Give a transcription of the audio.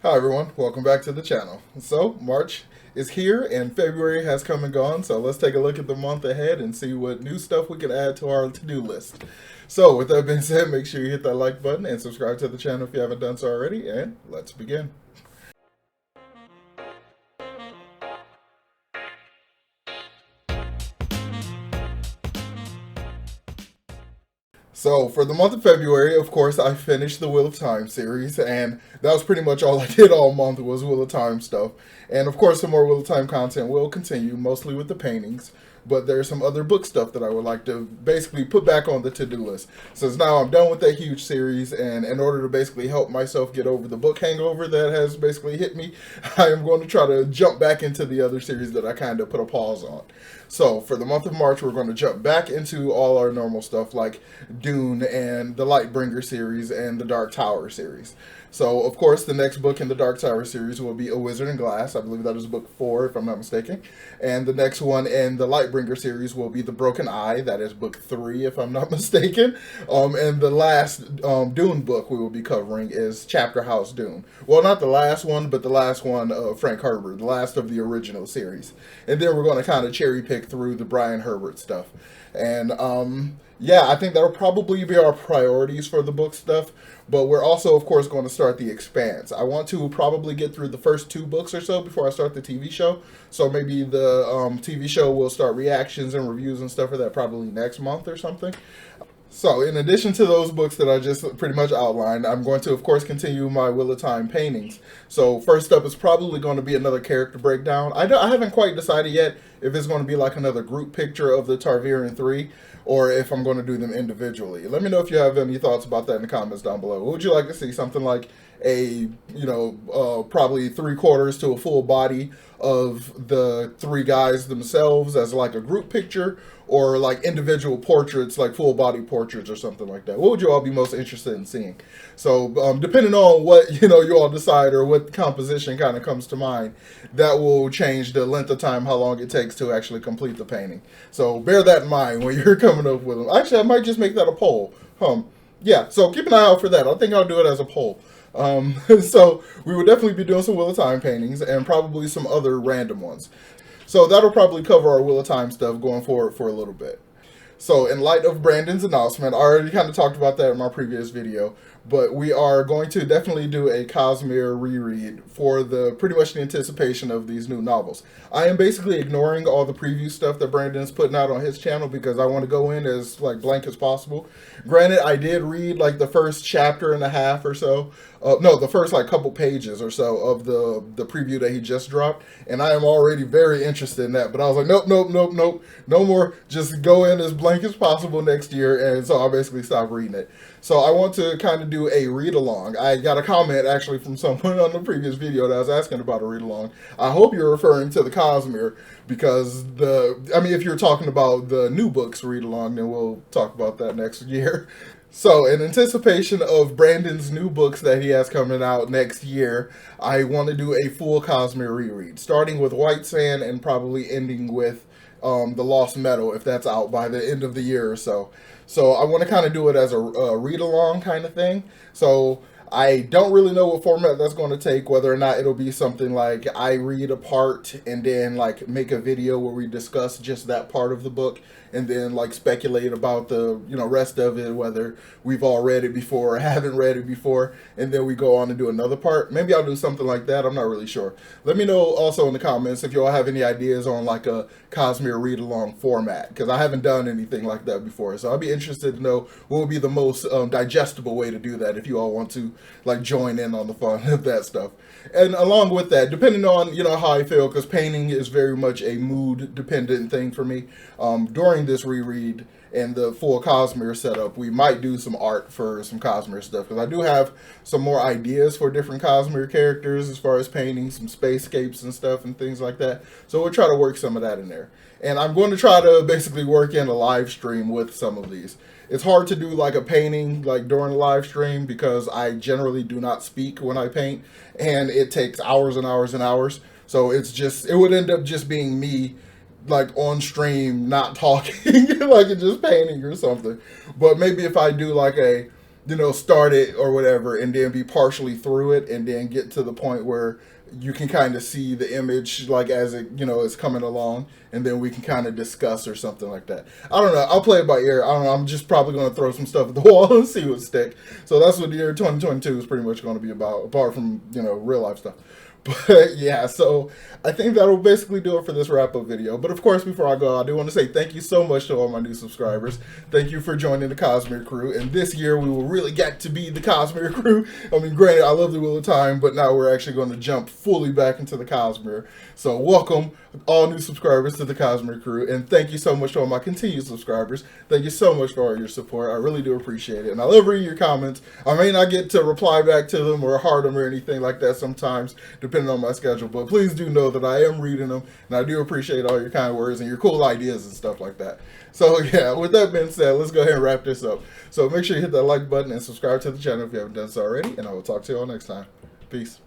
Hi everyone, welcome back to the channel. So, March is here and February has come and gone, so let's take a look at the month ahead and see what new stuff we can add to our to-do list. So, with that being said, make sure you hit that like button and subscribe to the channel if you haven't done so already, and let's begin. So, for the month of February, of course, I finished the Wheel of Time series, and that was pretty much all I did all month was Wheel of Time stuff. And of course, some more Wheel of Time content will continue, mostly with the paintings, but there's some other book stuff that I would like to basically put back on the to-do list. Since now I'm done with that huge series, and in order to basically help myself get over the book hangover that has basically hit me, I am going to try to jump back into the other series that I kind of put a pause on. So, for the month of March, we're going to jump back into all our normal stuff like Dune and the Lightbringer series and the Dark Tower series. So, of course, the next book in the Dark Tower series will be A Wizard in Glass. I believe that is book 4, if I'm not mistaken. And the next one in the Lightbringer series will be The Broken Eye. That is book 3, if I'm not mistaken. And the last Dune book we will be covering is Chapter House Dune. Well, not the last one, but the last one of Frank Herbert, the last of the original series. And then we're going to kind of cherry pick through the Brian Herbert stuff. And yeah, I think that'll probably be our priorities for the book stuff. But we're also, of course, going to start The Expanse. I want to probably get through the first 2 books or so before I start the TV show. So maybe the TV show will start reactions and reviews and stuff for that probably next month or something. So, in addition to those books that I just pretty much outlined, I'm going to, of course, continue my Wheel of Time paintings. So, first up is probably going to be another character breakdown. I haven't quite decided yet if it's going to be like another group picture of the Targaryen 3 or if I'm going to do them individually. Let me know if you have any thoughts about that in the comments down below. What would you like to see? Something like a, probably 3/4 to a full body of the 3 guys themselves as like a group picture, or like individual portraits, like full body portraits or something like that. What would you all be most interested in seeing? So depending on what you all decide or what composition kind of comes to mind, that will change the length of time, how long it takes to actually complete the painting. So bear that in mind when you're coming up with them. Actually, I might just make that a poll. Yeah, so keep an eye out for that. I think I'll do it as a poll. So we will definitely be doing some Wheel of Time paintings and probably some other random ones. So that'll probably cover our Wheel of Time stuff going forward for a little bit. So in light of Brandon's announcement, I already kind of talked about that in my previous video, but we are going to definitely do a Cosmere reread for pretty much the anticipation of these new novels. I am basically ignoring all the preview stuff that Brandon's putting out on his channel because I want to go in as like blank as possible. Granted, I did read like the first chapter and a half or so. No, the first like couple pages or so of the preview that he just dropped, and I am already very interested in that. But I was like, nope, no more. Just go in as blank as possible next year, and so I basically stopped reading it. So I want to kind of do a read along. I got a comment actually from someone on the previous video that I was asking about a read along. I hope you're referring to the Cosmere because if you're talking about the new books read along, then we'll talk about that next year. So, in anticipation of Brandon's new books that he has coming out next year, I want to do a full Cosmere reread, starting with White Sand and probably ending with The Lost Meadow, if that's out by the end of the year or so. So, I want to kind of do it as a read-along kind of thing. So, I don't really know what format that's going to take, whether or not it'll be something like I read a part and then like make a video where we discuss just that part of the book and then like speculate about the rest of it, whether we've all read it before or haven't read it before, and then we go on and do another part. Maybe I'll do something like that. I'm not really sure. Let me know also in the comments if you all have any ideas on like a Cosmere read-along format, because I haven't done anything like that before. So I'll be interested to know what would be the most digestible way to do that if you all want to like join in on the fun of that stuff. And along with that, depending on how I feel, because painting is very much a mood dependent thing for me, during this reread and the full Cosmere setup, we might do some art for some Cosmere stuff, because I do have some more ideas for different Cosmere characters as far as painting some spacescapes and stuff and things like that. So we'll try to work some of that in there. And I'm going to try to basically work in a live stream with some of these. It's hard to do like a painting like during a live stream because I generally do not speak when I paint, and it takes hours and hours and hours. So it would end up just being me like on stream not talking like just painting or something. But maybe if I do like a start it or whatever, and then be partially through it, and then get to the point where you can kind of see the image like as it is coming along, and then we can kind of discuss or something like that. I don't know. I'll play it by ear. I don't know. I'm just probably going to throw some stuff at the wall and see what stick. So that's what the year 2022 is pretty much going to be about, apart from real life stuff. But yeah, so I think that'll basically do it for this wrap-up video. But of course, before I go, I do want to say thank you so much to all my new subscribers. Thank you for joining the Cosmere crew. And this year, we will really get to be the Cosmere crew. I mean, granted, I love the Wheel of Time, but now we're actually going to jump fully back into the Cosmere. So welcome all new subscribers to the Cosmere crew. And thank you so much to all my continued subscribers. Thank you so much for all your support. I really do appreciate it. And I love reading your comments. I may not get to reply back to them or heart them or anything like that sometimes, depending on my schedule, but please do know that I am reading them, and I do appreciate all your kind words and your cool ideas and stuff like that. So yeah, with that being said, let's go ahead and wrap this up. So make sure you hit that like button and subscribe to the channel if you haven't done so already, and I will talk to you all next time. Peace.